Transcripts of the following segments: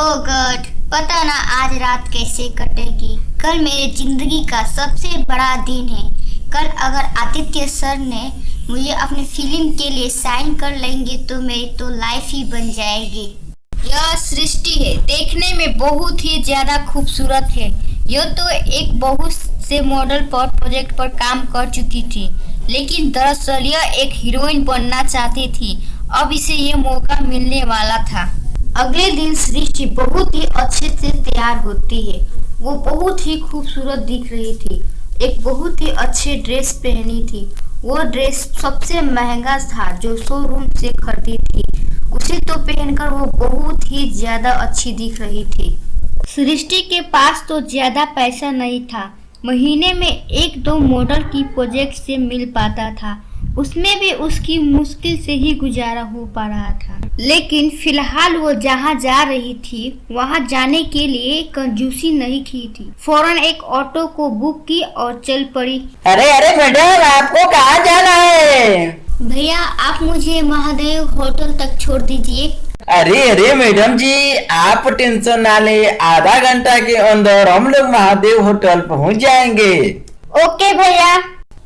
ओह God, पता ना आज रात कैसे कटेगी। कल मेरे जिंदगी का सबसे बड़ा दिन है। कल अगर आदित्य सर ने मुझे अपनी फिल्म के लिए साइन कर लेंगे तो मेरी तो लाइफ ही बन जाएगी। यह सृष्टि है, देखने में बहुत ही ज्यादा खूबसूरत है। यह तो एक बहुत से मॉडल पर प्रोजेक्ट पर काम कर चुकी थी, लेकिन दरअसल यह एक हीरोइन बनना चाहती थी। अब इसे ये मौका मिलने वाला था। अगले दिन सृष्टि बहुत ही अच्छे से तैयार होती है। वो बहुत ही खूबसूरत दिख रही थी। एक बहुत ही अच्छी ड्रेस पहनी थी। वो ड्रेस सबसे महंगा था जो शोरूम से खरीदी थी। उसे तो पहनकर वो बहुत ही ज्यादा अच्छी दिख रही थी। सृष्टि के पास तो ज्यादा पैसा नहीं था। महीने में एक दो मॉडल की प्रोजेक्ट से मिल पाता था, उसमें भी उसकी मुश्किल से ही गुजारा हो पा रहा था। लेकिन फिलहाल वो जहाँ जा रही थी वहाँ जाने के लिए कंजूसी नहीं की थी। फौरन एक ऑटो को बुक की और चल पड़ी। अरे अरे मैडम, आपको कहाँ जाना है? भैया आप मुझे महादेव होटल तक छोड़ दीजिए। अरे अरे मैडम जी, आप टेंशन ना ले, आधा घंटा के अंदर हम लोग महादेव होटल पहुंच जाएंगे। ओके भैया।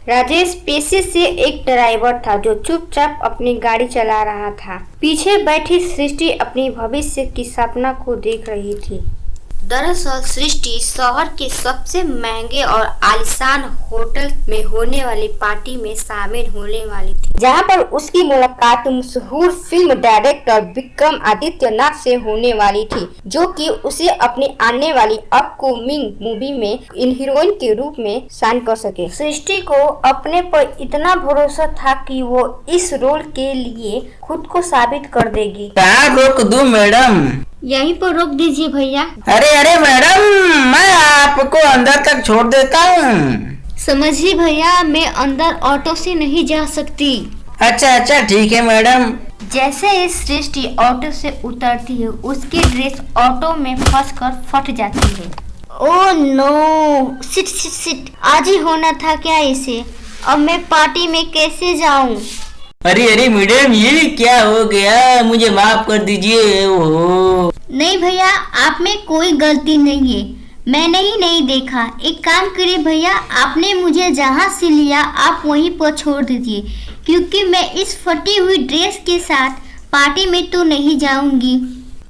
राजेश पेशे से एक ड्राइवर था जो चुपचाप अपनी गाड़ी चला रहा था। पीछे बैठी सृष्टि अपनी भविष्य की सपना को देख रही थी। दरअसल सृष्टि शहर के सबसे महंगे और आलीशान होटल में होने वाली पार्टी में शामिल होने वाली थी, जहां पर उसकी मुलाकात मशहूर फिल्म डायरेक्टर विक्रम आदित्यनाथ से होने वाली थी, जो कि उसे अपनी आने वाली अपकमिंग मूवी में इन हीरोइन के रूप में साइन कर सके। सृष्टि को अपने पर इतना भरोसा था कि वो इस रोल के लिए खुद को साबित कर देगी। कहाँ रोक दूं मैडम? यहीं पर रोक दीजिए भैया। अरे अरे मैडम, मैं आपको अंदर तक छोड़ देता हूँ। समझिए भैया, मैं अंदर ऑटो से नहीं जा सकती। अच्छा ठीक है मैडम। जैसे ही सृष्टि ऑटो से उतरती है उसकी ड्रेस ऑटो में फंसकर फट जाती है। ओह नो, सिट आज ही होना था क्या इसे? अब मैं पार्टी में कैसे जाऊं? अरे अरे मैडम, ये क्या हो गया? मुझे माफ कर दीजिए। ओहो नहीं भैया, आप में कोई गलती नहीं है। मैंने ही नहीं देखा। एक काम करिए भैया, आपने मुझे जहाँ से लिया आप वहीं पर छोड़ दीजिए, क्योंकि मैं इस फटी हुई ड्रेस के साथ पार्टी में तो नहीं जाऊंगी।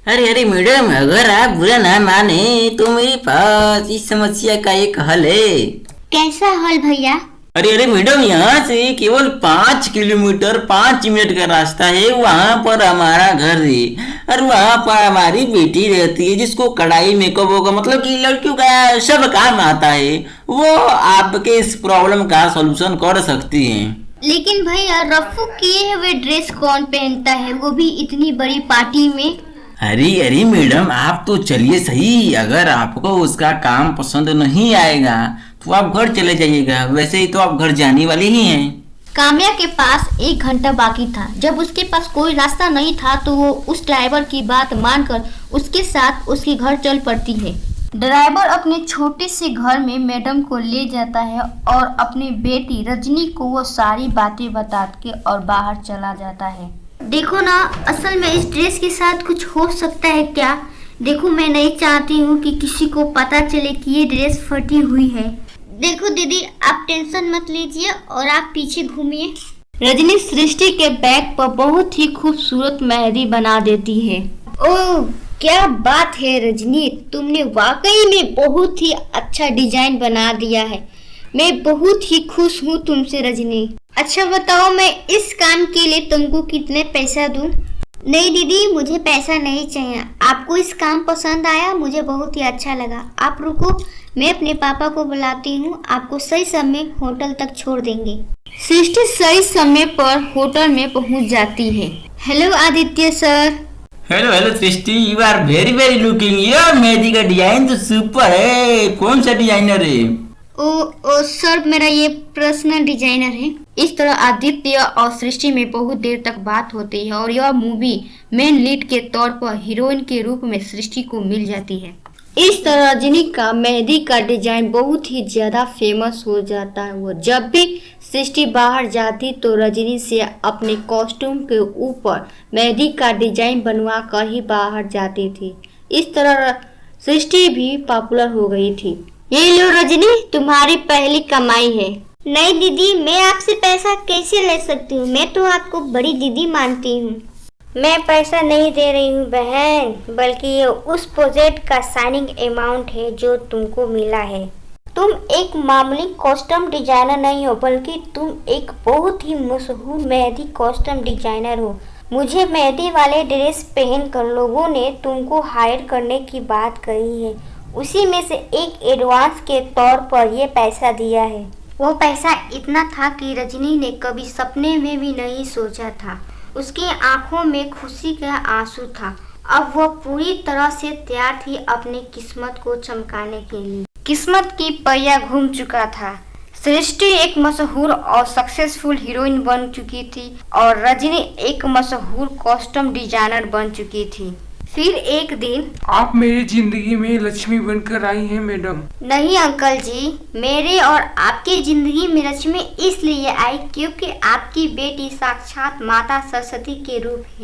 अरे अरे मैडम, अगर आप बुरा ना माने तो मेरे पास इस समस्या का एक हल है। कैसा हल भैया? अरे मैडम, यहाँ से केवल 5 किलोमीटर 5 मिनट का रास्ता है। वहाँ पर हमारा घर है और वहाँ पर हमारी बेटी रहती है जिसको कढ़ाई मेकअप होगा, मतलब कि लड़कियों का सब काम आता है। वो आपके इस प्रॉब्लम का सलूशन कर सकती है। लेकिन भैया, रफू किए हुए ड्रेस कौन पहनता है, वो भी इतनी बड़ी पार्टी में? अरे मैडम, आप तो चलिए सही। अगर आपको उसका काम पसंद नहीं आएगा तो आप घर चले जाइएगा। वैसे ही तो आप घर जाने वाले ही हैं। काम्या के पास 1 घंटा बाकी था। जब उसके पास कोई रास्ता नहीं था तो वो उस ड्राइवर की बात मानकर उसके साथ उसके घर चल पड़ती है। ड्राइवर अपने छोटे से घर में मैडम को ले जाता है और अपनी बेटी रजनी को वो सारी बातें बता के और बाहर चला जाता है। देखो ना, असल में इस ड्रेस के साथ कुछ हो सकता है क्या? देखो, मैं नहीं चाहती हूँ कि किसी को पता चले कि ये ड्रेस फटी हुई है। देखो दीदी, आप टेंशन मत लीजिए और आप पीछे घूमिए। रजनी सृष्टि के बैग पर बहुत ही खूबसूरत मेहंदी बना देती है। ओह क्या बात है रजनी, तुमने वाकई में बहुत ही अच्छा डिजाइन बना दिया है। मैं बहुत ही खुश हूँ तुमसे रजनी। अच्छा बताओ, मैं इस काम के लिए तुमको कितने पैसा दूं? नहीं दीदी, मुझे पैसा नहीं चाहिए। आपको इस काम पसंद आया, मुझे बहुत ही अच्छा लगा। आप रुको, मैं अपने पापा को बुलाती हूँ, आपको सही समय होटल तक छोड़ देंगे। सृष्टि सही समय पर होटल में पहुँच जाती है। Hello Aditya sir. Hello Srishti, you are very looking. ये मेहंदी का डिजाइन तो सुपर है। कौन सा डिजाइनर है? ओ सर, मेरा ये पर्सनल डिजाइनर है। इस तरह आदित्य और सृष्टि में बहुत देर तक बात होती है और यह मूवी मेन लीड के तौर पर हीरोइन के रूप में सृष्टि को मिल जाती है। इस तरह रजनी का मेहंदी का डिजाइन बहुत ही ज्यादा फेमस हो जाता है। वो जब भी सृष्टि बाहर जाती तो रजनी से अपने कॉस्ट्यूम के ऊपर मेहंदी का डिजाइन बनवा कर ही बाहर जाती थी। इस तरह सृष्टि भी पॉपुलर हो गई थी। ये लो रजनी, तुम्हारी पहली कमाई है। नहीं दीदी, मैं आपसे पैसा कैसे ले सकती हूँ? मैं तो आपको बड़ी दीदी मानती हूँ। मैं पैसा नहीं दे रही हूँ बहन, बल्कि ये उस प्रोजेक्ट का साइनिंग अमाउंट है जो तुमको मिला है। तुम एक मामूली कॉस्ट्यूम डिजाइनर नहीं हो, बल्कि तुम एक बहुत ही मशहूर मेहंदी कॉस्ट्यूम डिजाइनर हो। मुझे मेहंदी वाले ड्रेस पहनकर लोगों ने तुमको हायर करने की बात कही है। उसी में से एक एडवांस के तौर पर ये पैसा दिया है। वो पैसा इतना था कि रजनी ने कभी सपने में भी नहीं सोचा था। उसकी आंखों में खुशी का आंसू था। अब वो पूरी तरह से तैयार थी अपनी किस्मत को चमकाने के लिए। किस्मत की पहिया घूम चुका था। सृष्टि एक मशहूर और सक्सेसफुल हीरोइन बन चुकी थी और रजनी एक मशहूर कॉस्ट्यूम डिजाइनर बन चुकी थी। फिर एक दिन, आप मेरी जिंदगी में लक्ष्मी बनकर आई हैं मैडम। नहीं अंकल जी, मेरे और आपकी जिंदगी में लक्ष्मी इसलिए आई क्योंकि आपकी बेटी साक्षात माता सरस्वती के रूप है।